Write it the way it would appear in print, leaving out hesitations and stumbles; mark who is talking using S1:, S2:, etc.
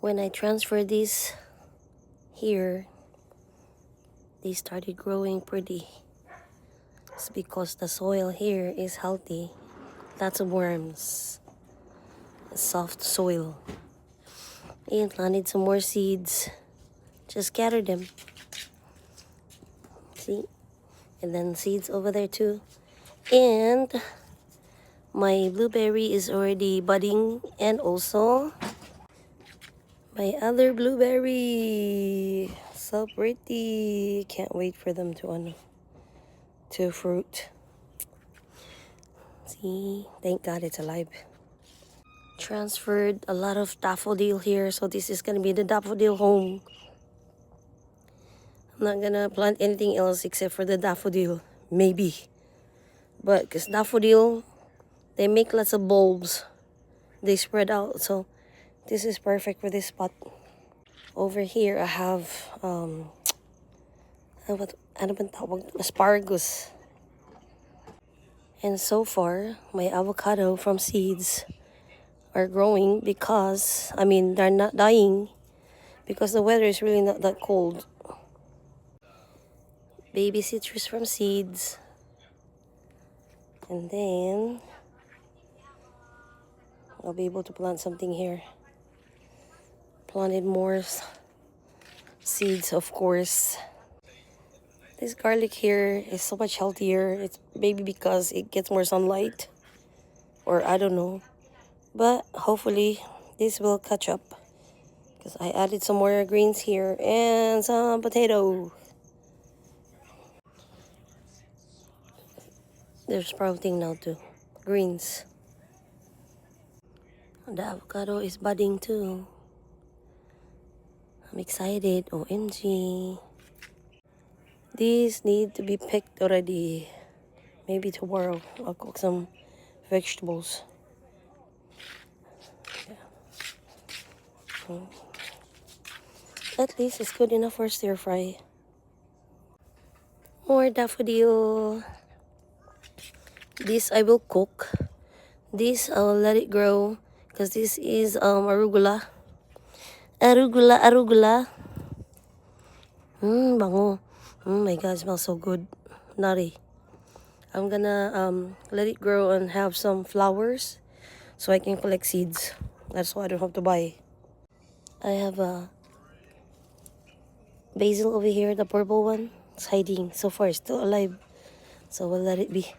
S1: When I transfer this here, they started growing pretty. It's because the soil here is healthy. Lots of worms. Soft soil. And planted some more seeds. Just scatter them. See? And then seeds over there too. And my blueberry is already budding. And also my other blueberry. So pretty. Can't wait for them to fruit. See? Thank God it's alive. Transferred a lot of daffodil here. So this is going to be the daffodil home. I'm not gonna plant anything else except for the daffodil. Maybe. But because daffodil, they make lots of bulbs. They spread out. So this is perfect for this spot. Over here, I have asparagus. And so far, my avocado from seeds are growing because, they're not dying because the weather is really not that cold. Baby citrus from seeds. And then I'll be able to plant something here. Planted more seeds, of course. This garlic here is so much healthier. It's maybe because it gets more sunlight, or I don't know. But hopefully this will catch up because I added some more greens here and some potato. They're sprouting now too. Greens. The avocado is budding too. I'm excited. OMG. These need to be picked already. Maybe tomorrow I'll cook some vegetables. Yeah. At least it's good enough for stir fry. More daffodil. This I will cook. This I'll let it grow because this is arugula. Arugula. Bango. Oh my god, it smells so good. Nutty. I'm gonna let it grow and have some flowers so I can collect seeds. That's why I don't have to buy. I have a basil over here, the purple one. It's hiding. So far, it's still alive. So we'll let it be.